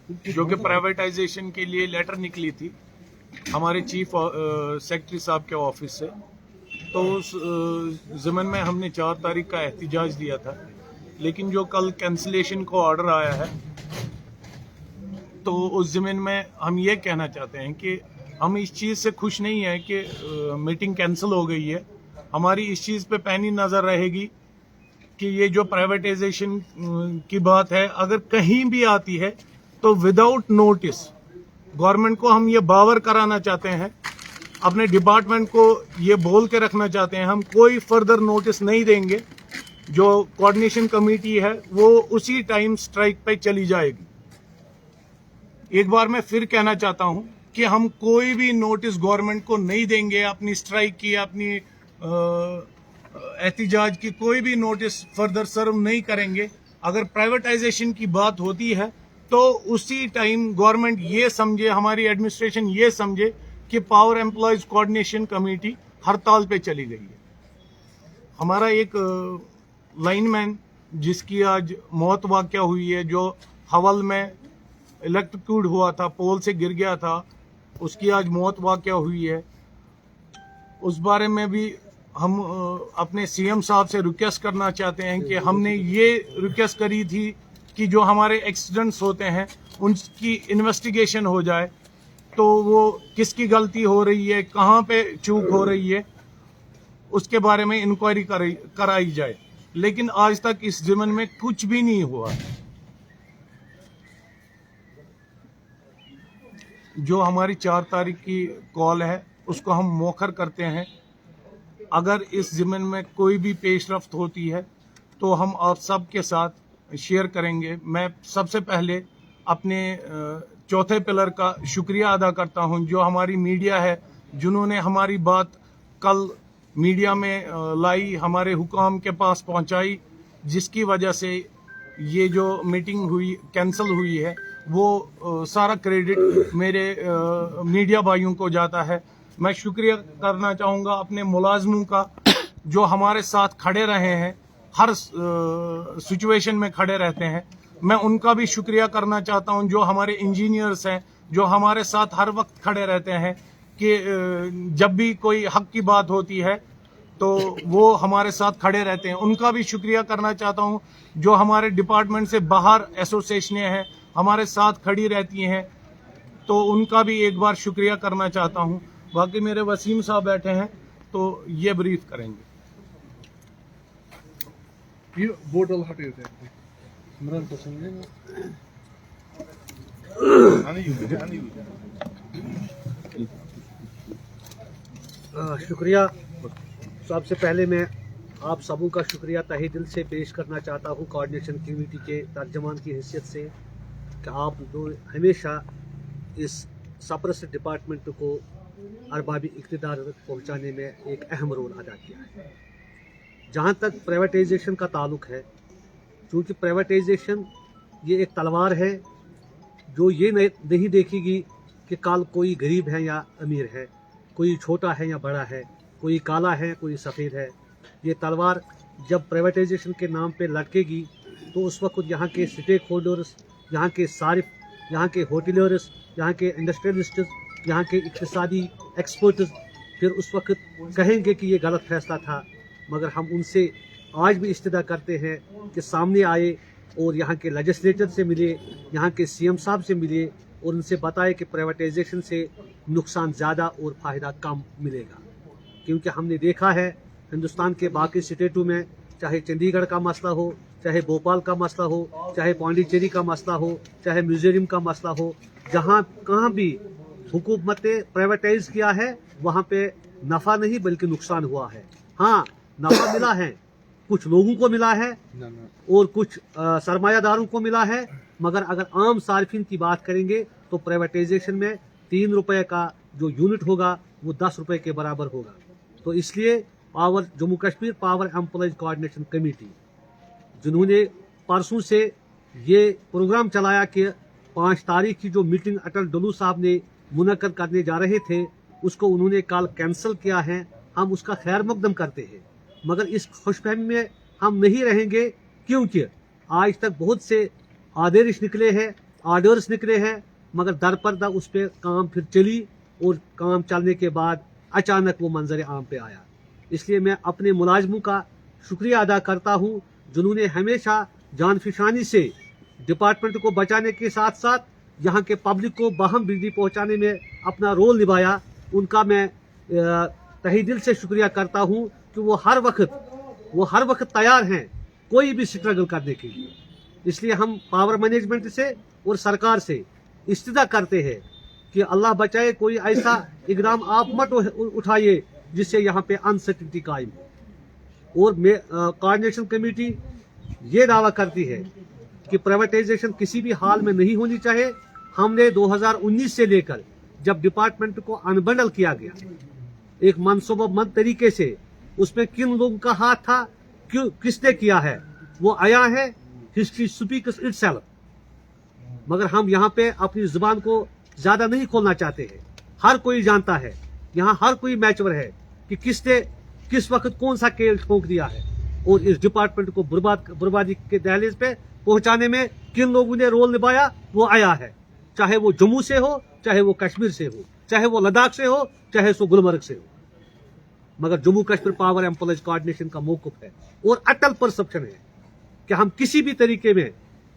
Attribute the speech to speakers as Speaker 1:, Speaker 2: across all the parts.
Speaker 1: जो कि प्राइवेटाइजेशन के लिए लेटर निकली थी हमारे चीफ सेक्रेटरी साहब के ऑफिस से। तो उस ज़मन में हमने 4 तारीख का एहतिजाज दिया था, लेकिन जो कल कैंसिलेशन को ऑर्डर आया है तो उस ज़मन में हम ये कहना चाहते हैं कि हम इस चीज़ से खुश नहीं हैं कि मीटिंग कैंसिल हो गई है। हमारी इस चीज़ पे पैनी नज़र रहेगी कि ये जो प्राइवेटाइजेशन की बात है अगर कहीं भी आती है तो विदाउट नोटिस गवर्नमेंट को हम ये बावर कराना चाहते हैं, अपने डिपार्टमेंट को ये बोल के रखना चाहते हैं हम कोई फर्दर नोटिस नहीं देंगे। जो कोऑर्डिनेशन कमेटी है वो उसी टाइम स्ट्राइक पे चली जाएगी। एक बार मैं फिर कहना चाहता हूं कि हम कोई भी नोटिस गवर्नमेंट को नहीं देंगे, अपनी स्ट्राइक की, अपनी एहतिजाज की कोई भी नोटिस फर्दर सर्व नहीं करेंगे। अगर प्राइवेटाइजेशन की बात होती है तो उसी टाइम गवर्नमेंट ये समझे, हमारी एडमिनिस्ट्रेशन ये समझे कि पावर एम्प्लॉयज कोऑर्डिनेशन कमेटी हड़ताल पे चली गई है। हमारा एक लाइनमैन जिसकी आज मौत वाक़या हुई है, जो हवल में इलेक्ट्रोक्यूट हुआ था, पोल से गिर गया था, उसकी आज मौत वाक़या हुई है। उस बारे में भी हम अपने सीएम साहब से रिक्वेस्ट करना चाहते हैं कि हमने ये रिक्वेस्ट करी थी कि जो हमारे एक्सीडेंट्स होते हैं उनकी इन्वेस्टिगेशन हो जाए, तो वो किसकी गलती हो रही है, कहाँ पे चूक हो रही है, उसके बारे में इंक्वायरी कराई जाए। लेकिन आज तक इस ज़मन में कुछ भी नहीं हुआ। जो हमारी 4 तारीख की कॉल है उसको हम मौखर करते हैं। अगर इस ज़मन में कोई भी पेशरफ्त होती है तो हम आप सब के साथ शेयर करेंगे। मैं सबसे पहले अपने चौथे पिलर का शुक्रिया अदा करता हूं, जो हमारी मीडिया है, जिन्होंने हमारी बात कल मीडिया में लाई, हमारे हुकाम के पास पहुंचाई, जिसकी वजह से ये जो मीटिंग हुई कैंसिल हुई है वो सारा क्रेडिट मेरे मीडिया भाइयों को जाता है। मैं शुक्रिया करना चाहूँगा अपने मुलाजमों का जो हमारे साथ खड़े रहे हैं, हर सिचुएशन में खड़े रहते हैं। मैं उनका भी शुक्रिया करना चाहता हूं जो हमारे इंजीनियर्स हैं, जो हमारे साथ हर वक्त खड़े रहते हैं कि जब भी कोई हक की बात होती है तो वो हमारे साथ खड़े रहते हैं। उनका भी शुक्रिया करना चाहता हूं जो हमारे डिपार्टमेंट से बाहर एसोसिएशनें हैं, हमारे साथ खड़ी रहती हैं, तो उनका भी एक बार शुक्रिया करना चाहता हूं। बाकी मेरे वसीम साहब बैठे हैं तो ये ब्रीफ करेंगे।
Speaker 2: बोतल हटे थे इमरान पसंद
Speaker 3: शुक्रिया। सबसे पहले मैं आप सबों का शुक्रिया तहे दिल से पेश करना चाहता हूँ कोऑर्डिनेशन कमेटी के तर्जमान की हैसियत से कि आप हमेशा इस सप्रेस्ड डिपार्टमेंट को अरबाबी इक़्तिदार पहुँचाने में एक अहम रोल अदा किया है। जहाँ तक प्राइवेटाइजेशन का ताल्लुक़ है, क्योंकि प्राइवेटाइजेशन ये एक तलवार है जो ये नहीं देखेगी कि कल कोई गरीब है या अमीर है, कोई छोटा है या बड़ा है, कोई काला है कोई सफ़ेद है। ये तलवार जब प्राइवेटाइजेशन के नाम पे लटकेगी तो उस वक्त यहाँ के स्टेक होल्डर्स, यहाँ के सारिफ, यहाँ के होटलर्स, यहाँ के इंडस्ट्रियलिस्ट, यहाँ के इक़्तिसादी एक्सपर्ट्स फिर उस वक्त कहेंगे कि ये गलत फैसला था। मगर हम उनसे आज भी इस्तदा करते हैं कि सामने आए और यहाँ के लेजिस्लेटर से मिले, यहाँ के सीएम साहब से मिले और उनसे बताए कि प्राइवेटाइजेशन से नुकसान ज़्यादा और फ़ायदा कम मिलेगा। क्योंकि हमने देखा है हिंदुस्तान के बाकी स्टेटों में, चाहे चंडीगढ़ का मसला हो, चाहे भोपाल का मसला हो, चाहे पांडिचेरी का मसला हो, चाहे मिजोरम का मसला हो, जहाँ कहाँ भी हुकूमत प्राइवेटाइज किया है वहाँ पे नफ़ा नहीं बल्कि नुकसान हुआ है। हाँ, नफ़ा मिला है, कुछ लोगों को मिला है और कुछ सरमायादारों को मिला है, मगर अगर आम सार्फिन की बात करेंगे तो प्राइवेटाइजेशन में 3 रुपए का जो यूनिट होगा वो 10 रुपए के बराबर होगा। तो इसलिए Jammu Kashmir power employees coordination committee, जिन्होंने परसों से ये प्रोग्राम चलाया कि 5 तारीख की जो मीटिंग अटल डुल्लू साहब ने मुनक्कद करने जा रहे थे उसको उन्होंने कल कैंसिल किया है, हम उसका खैर मकदम करते हैं। मगर इस खुशफहमी में हम नहीं रहेंगे, क्योंकि आज तक बहुत से आदेश निकले हैं, ऑर्डर्स निकले हैं, मगर दर पर दर उस पर काम फिर चली और काम चलने के बाद अचानक वो मंजर आम पे आया। इसलिए मैं अपने मुलाजमों का शुक्रिया अदा करता हूँ जिन्होंने हमेशा जानफिशानी से डिपार्टमेंट को बचाने के साथ साथ यहाँ के पब्लिक को बाहम बिजली पहुँचाने में अपना रोल निभाया। उनका मैं तहे दिल से शुक्रिया करता हूँ कि वो हर वक्त तैयार हैं कोई भी स्ट्रगल करने के लिए। इसलिए हम पावर मैनेजमेंट से और सरकार से इस्तिदा करते हैं कि अल्लाह बचाए कोई ऐसा इकदाम आप मत उठाइए जिससे यहाँ पे अनसर्टिनिटी कायम हो। और कोऑर्डिनेशन कमेटी ये दावा करती है कि प्राइवेटाइजेशन किसी भी हाल में नहीं होनी चाहिए। हमने 2019 से लेकर जब डिपार्टमेंट को अनबंडल किया गया एक मनसूबाबंद तरीके से, उसमें किन लोगों का हाथ था, किसने किया है, वो आया है, हिस्ट्री स्पीक्स इटसेल्फ। मगर हम यहाँ पे अपनी जुबान को ज्यादा नहीं खोलना चाहते हैं। हर कोई जानता है, यहाँ हर कोई मैच्योर है कि किसने किस वक्त कौन सा खेल ठोक दिया है और इस डिपार्टमेंट को बर्बादी के दहलीज पे पहुंचाने में किन लोगों ने रोल निभाया वो आया है। चाहे वो जम्मू से हो, चाहे वो कश्मीर से हो, चाहे वो लद्दाख से हो, चाहे वो गुलमर्ग से हो। मगर Jammu Kashmir power employees coordination का मौक़िफ़ है और अटल परसेप्शन है कि हम किसी भी तरीके में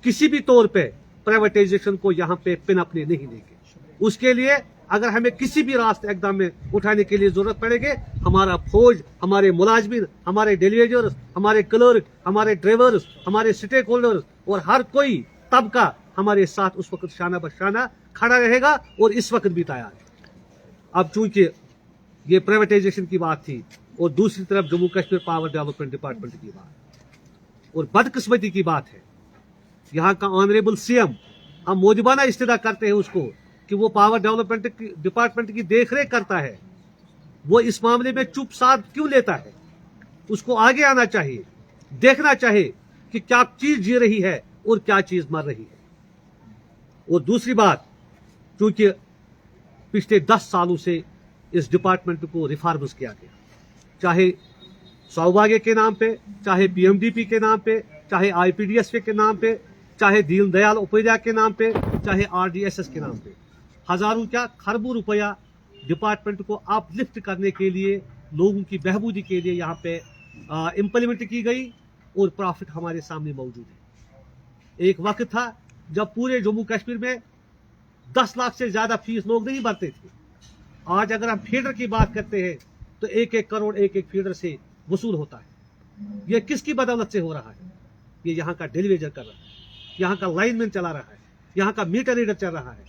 Speaker 3: किसी भी तौर पे प्राइवेटाइजेशन को यहाँ पे पिन अपने नहीं देंगे। उसके लिए अगर हमें किसी भी रास्ते इकदाम में उठाने के लिए जरूरत पड़ेगी, हमारा फौज, हमारे मुलाजमिन, हमारे डेलीवेजर्स, हमारे क्लर्क, हमारे ड्राइवर्स, हमारे स्टेक होल्डर्स और हर कोई तबका हमारे साथ उस वक्त शाना बशाना खड़ा रहेगा और इस वक्त भी तैयार है। अब चूंकि ये प्राइवेटाइजेशन की बात थी और दूसरी तरफ Jammu Kashmir power development department की बात और बदकिस्मती की बात है, यहाँ का ऑनरेबल सीएम, हम मौजूबाना इस्तेदा करते हैं उसको कि वो पावर डेवलपमेंट डिपार्टमेंट की देखरेख करता है, वो इस मामले में चुप साध क्यों लेता है? उसको आगे आना चाहिए, देखना चाहिए कि क्या चीज जी रही है और क्या चीज मर रही है। और दूसरी बात, क्योंकि पिछले 10 सालों से इस डिपार्टमेंट को रिफॉर्म्स किया गया, चाहे सौभाग्य के नाम पे, चाहे पीएमडीपी के नाम पे, चाहे आईपीडीएस के नाम पे, चाहे दीनदयाल उपाध्याय के नाम पे, चाहे आरडीएसएस के नाम पे, हजारों क्या खरबों रुपया डिपार्टमेंट को अपलिफ्ट करने के लिए, लोगों की बहबूदी के लिए यहाँ पे इम्प्लीमेंट की गई और प्रॉफिट हमारे सामने मौजूद है। एक वक्त था जब पूरे जम्मू कश्मीर में 10 लाख से ज्यादा फीस लोग नहीं भरते थे। आज अगर हम फीडर की बात करते हैं तो 1-1 करोड़ एक फीडर से वसूल होता है। ये किसकी बदौलत से हो रहा है? ये यहाँ का डेलीवेजर कर रहा है, यहाँ का लाइनमैन चला रहा है, यहाँ का मीटर रीडर चल रहा है,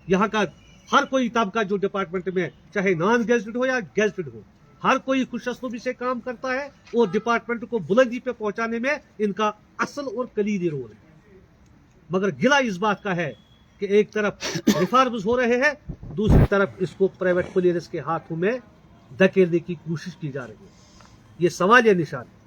Speaker 3: यहाँ का हर कोई तबका जो डिपार्टमेंट में चाहे नॉन गेजेटेड हो या गेजेटेड हो, हर कोई खुशअस्लूबी से काम करता है और डिपार्टमेंट को बुलंदी पे पहुंचाने में इनका असल और कलीदी रोल है। मगर गिला इस बात का है कि एक तरफ रिफॉर्म्स हो रहे हैं, दूसरी तरफ इसको प्राइवेट प्लेयर्स के हाथों में धकेलने की कोशिश की जा रही है। ये सवालिया निशान है,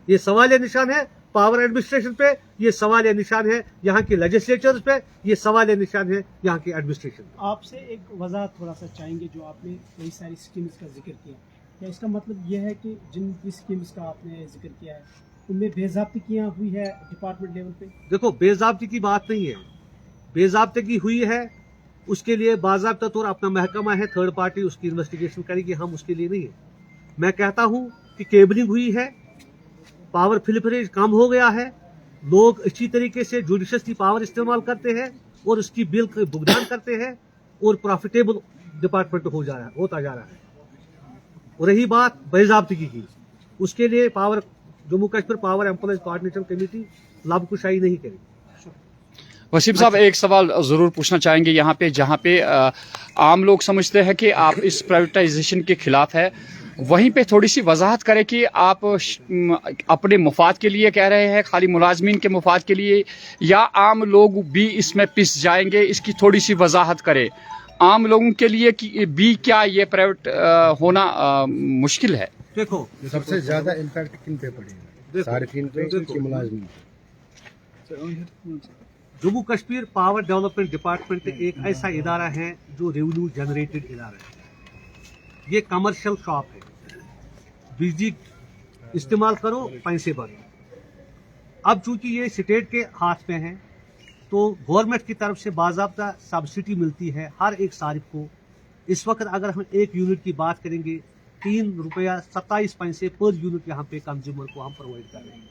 Speaker 3: ये सवालिया निशान है पावर एडमिनिस्ट्रेशन पे, ये सवालिया निशान है यहाँ के लेजिस्लेचर्स पे, ये सवालिया निशान है यहाँ की एडमिनिस्ट्रेशन।
Speaker 4: आपसे एक वजह थोड़ा सा चाहेंगे, जो आपने कई सारी स्कीम्स का जिक्र किया, क्या इसका मतलब यह है कि जिन भी स्कीम्स का आपने जिक्र किया है उनमें बेज़ाब्तियाँ हुई है डिपार्टमेंट लेवल पे? देखो,
Speaker 3: बेज़ाब्ती की बात नहीं है, बेज़ाब्ते की हुई है उसके लिए बाज़ाब्ता तौर अपना महकमा है, थर्ड पार्टी उसकी इन्वेस्टिगेशन करेगी, हम उसके लिए नहीं है। मैं कहता हूँ कि केबलिंग हुई है, पावर फिलिपरेज कम हो गया है, लोग अच्छी तरीके से जुडिशियसली पावर इस्तेमाल करते हैं और उसकी बिल का भुगतान करते हैं और प्रॉफिटेबल डिपार्टमेंट होता जा रहा है। और रही बात बेज़ाब्तगी की, उसके लिए Jammu Kashmir power employees coordination committee लाभकुशाई नहीं करेगी।
Speaker 5: वसीम साहब, एक सवाल जरूर पूछना चाहेंगे यहाँ पे, जहाँ पे आम लोग समझते हैं कि आप इस प्राइवेटाइजेशन के खिलाफ है, वहीं पे थोड़ी सी वजाहत करें कि आप अपने मुफाद के लिए कह रहे हैं, खाली मुलाजमीन के मुफाद के लिए, या आम लोग भी इसमें पिस जाएंगे, इसकी थोड़ी सी वजाहत करें। आम लोगों के लिए भी क्या ये प्राइवेट होना मुश्किल है?
Speaker 3: देखो,
Speaker 2: सबसे ज्यादा इम्पैक्ट किन पे पड़ेगा? सार्फिन पे कि मुलाजमीन?
Speaker 3: Jammu Kashmir power development department एक ऐसा इदारा है जो रेवेन्यू जनरेटेड इदारा है। ये कमर्शियल शॉप है, बिजली इस्तेमाल करो, पैसे भरो। अब चूंकि ये स्टेट के हाथ में है तो गवर्नमेंट की तरफ से बाज़ाब्ता सब्सिडी मिलती है हर एक सारिफ को। इस वक्त अगर हम एक यूनिट की बात करेंगे, 3 रुपया 27 पैसे पर यूनिट यहाँ पे कंज्यूमर को हम प्रोवाइड कर रहे हैं।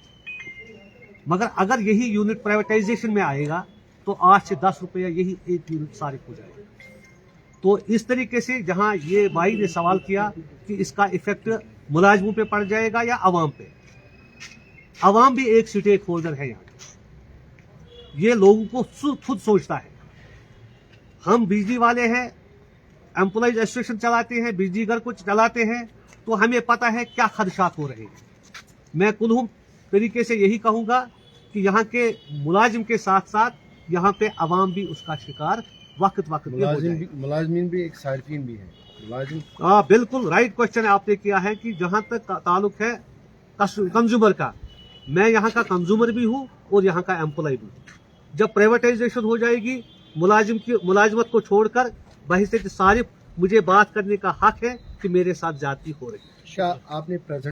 Speaker 3: मगर अगर यही यूनिट प्राइवेटाइजेशन में आएगा तो 8 से 10 रुपया यही एक यूनिट सारिफ हो जाएगा। तो इस तरीके से जहां ये भाई ने सवाल किया कि इसका इफेक्ट मुलाजमों पे पड़ जाएगा या अवाम पे, अवाम भी एक स्टेक होल्डर है यहाँ पे। ये लोगों को खुद सोचता है। हम बिजली वाले हैं, एम्प्लॉइज एसोसिएशन चलाते हैं, बिजली घर को चलाते हैं, तो हमें पता है क्या खदशात हो रहे हैं। मैं कुल्लूम तरीके से यही कहूंगा कि यहाँ के मुलाजिम के साथ साथ यहाँ पे अवाम भी उसका शिकार वक्त पे हो जाए।
Speaker 2: मुलाजिमीन भी एक सार्फिन भी है। मुलाजिम
Speaker 3: बिल्कुल राइट क्वेश्चन आपने किया है कि जहां तक ताल्लुक है कंज्यूमर का, मैं यहाँ का कंज्यूमर भी हूँ और यहाँ का एम्प्लॉय भी। जब प्राइवेटाइजेशन हो जाएगी, मुलाजिमत को छोड़कर बहिस्ते सारिफ मुझे बात करने का हक है कि मेरे साथ जाती हो रही है।
Speaker 2: क्या आपने प्रेजेंट